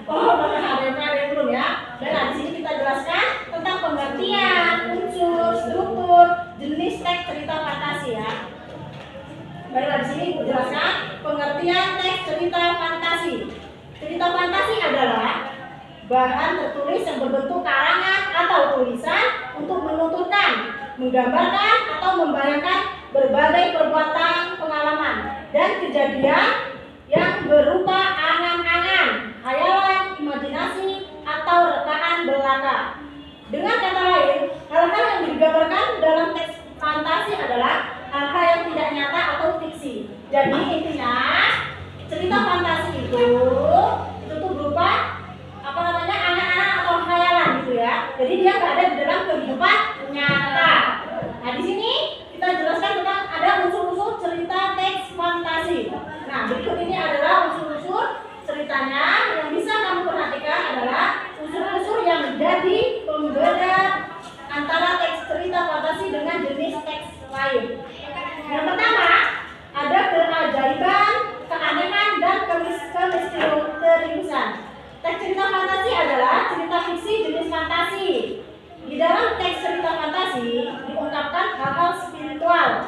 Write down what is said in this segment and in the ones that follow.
Oh, ada belum ya? Dan di sini kita jelaskan tentang pengertian, unsur, struktur, jenis teks cerita fantasi ya. Baiklah, di sini aku jelaskan pengertian teks cerita fantasi. Cerita fantasi adalah bahan tertulis yang berbentuk karangan atau tulisan untuk menuturkan, menggambarkan atau membayangkan berbagai perbuatan, pengalaman, dan kejadian yang berupa angan-angan, khayalan, imajinasi, atau rekaan belaka. Dengan kata lain, hal-hal yang digambarkan dalam teks fantasi adalah hal-hal yang tidak nyata atau fiksi. Jadi intinya cerita fantasi itu tuh berupa angan-angan atau khayalan gitu ya. Jadi dia nggak ada di dalam kehidupan nyata. Nah di sini kita jelaskan tentang ada unsur-unsur cerita teks fantasi. Nah berikut ini adalah unsur-unsur ceritanya. Yang bisa kamu perhatikan adalah unsur-unsur yang menjadi pembeda antara teks cerita fantasi dengan jenis teks lain. Yang pertama ada keajaiban, keanehan, dan kemisteriusan. Teks cerita fantasi adalah cerita fiksi jenis fantasi. Di dalam teks cerita fantasi diungkapkan hal-hal spiritual,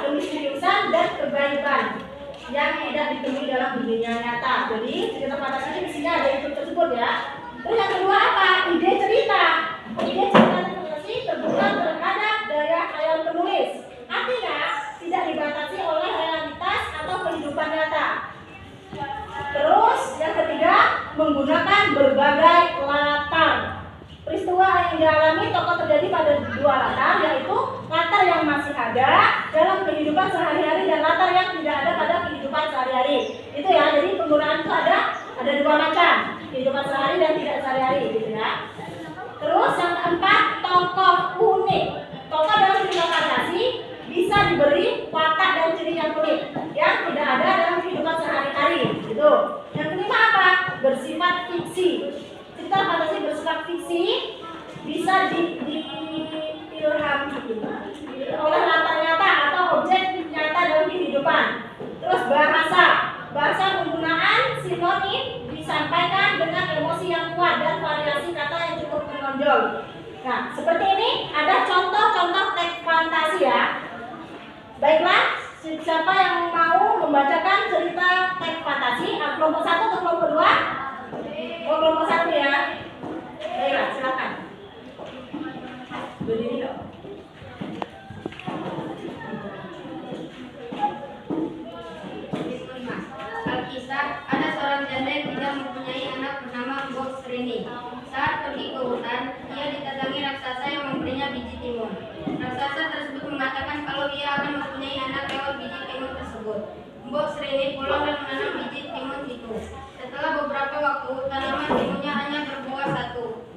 kemisteriusan, dan kegaiban yang tidak ditemui dalam dunia nyata. Jadi cerita fantasi ini isinya ada itu tersebut ya. Terus yang kedua apa? Ide cerita. Ide cerita fantasi terbuka terhadap daya khayal penulis. Artinya tidak dibatasi oleh realitas atau kehidupan nyata. Terus yang ketiga menggunakan berbagai latar. Peristiwa yang dialami tokoh terjadi pada dua latar, yaitu latar yang masih ada dalam kehidupan sehari-hari dan latar yang tidak ada pada kehidupan sehari-hari. Itu ya, jadi penggunaan itu ada dua macam, kehidupan sehari dan tidak sehari-hari gitu ya. Terus yang keempat, tokoh unik. Tokoh dalam cerita fantasi bisa diberi watak dan ciri yang unik yang tidak ada dalam kehidupan sehari-hari gitu. Yang kelima apa? Bersifat fiksi. Cerita fantasi bersifat fiksi bisa diilhami oleh latar nyata atau objek nyata dalam kehidupan. Terus bahasa penggunaan sinonim disampaikan dengan emosi yang kuat dan variasi kata yang cukup menonjol. Nah, seperti ini ada contoh-contoh teks fantasi ya. Baiklah, siapa yang mau membacakan cerita teks fantasi? Kelompok 1 atau kelompok 2? Oh, kelompok 1 ya. Baiklah, silakan. Berdiri dong. Alkisah, ada seorang janda yang tidak mempunyai anak bernama Mbok Srini. Saat pergi ke hutan, ia didatangi raksasa yang memberinya biji timun. Raksasa tersebut mengatakan kalau ia akan mempunyai anak lewat biji timun tersebut. Mbok Srini pulang dan menanam biji timun itu. Setelah beberapa waktu, tanaman timunnya hanya berbuah satu,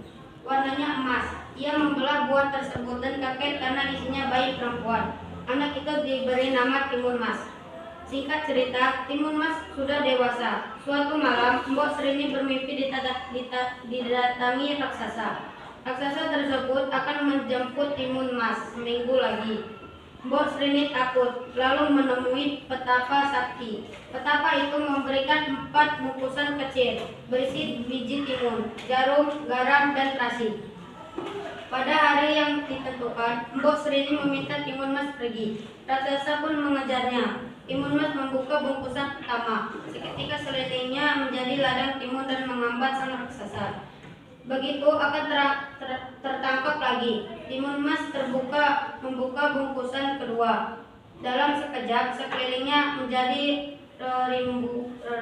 warnanya emas. Ia membelah buah tersebut dan kaget karena isinya bayi perempuan. Anak itu diberi nama Timun Mas. Singkat cerita, Timun Mas sudah dewasa. Suatu malam, Mbok Srini bermimpi didatangi raksasa. Raksasa tersebut akan menjemput Timun Mas seminggu lagi. Mbok Srini takut, lalu menemui petapa sakti. Petapa itu memberikan 4 bungkusan kecil berisi biji timun, jarum, garam, dan terasi. Pada hari yang ditentukan, Mbok Srini meminta Timun Mas pergi. Raksasa pun mengejarnya. Timun Mas membuka bungkusan pertama. Seketika sekelilingnya menjadi ladang timun dan menghambat sang raksasa. Begitu akan tertangkap lagi. Timun Mas membuka bungkusan kedua. Dalam sekejap, sekelilingnya menjadi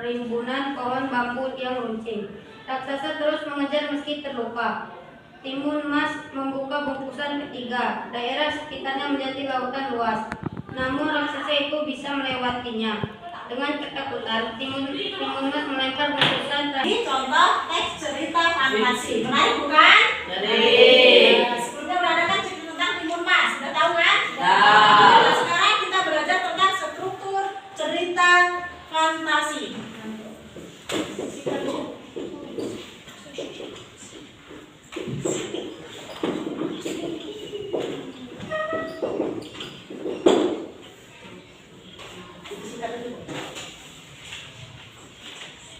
rimbunan pohon bambu yang runcing. Raksasa terus mengejar meski terluka. Timun Mas membuka bungkusan ketiga. Daerah sekitarnya menjadi lautan luas. Namun raksasa itu bisa melewatinya. Dengan ketakutan, Timun Mas melempar bungkusan terakhir. Ini contoh teks cerita fantasi. Menarik bukan? Menarik. Sebelumnya udah ada kan cerita tentang Timun Mas, udah tahu kan? Ya. Nah, sekarang kita belajar tentang struktur cerita fantasi.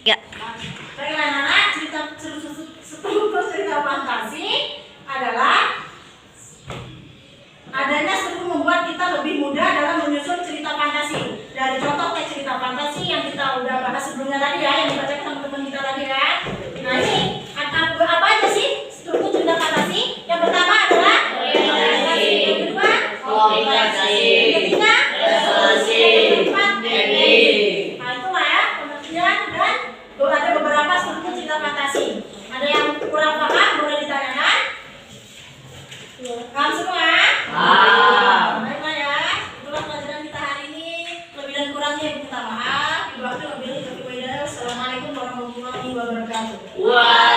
Ya. Baiklah anak-anak, struktur cerita fantasi adalah adanya struktur membuat kita lebih mudah dalam menyusun cerita fantasi. Dari contoh teks cerita fantasi yang kita udah bahas sebelumnya tadi ya, yang dibacakan sama teman kita tadi kan. Nah ini apa aja sih struktur cerita fantasi? Yang pertama adalah orientasi, yang kedua Komunikasi, yang ketiga resolusi, yang keempat ending. Nah itulah ya pengertian dan ada beberapa struktur cerita fantasi. Ada yang kurang paham boleh ditanyakan. Paham semua? Paham. Baiklah ya, itulah pelajaran kita hari ini. Lebih dan kurangnya ibu minta maaf. Ibu Abdul, Assalamualaikum warahmatullahi wabarakatuh. Wah.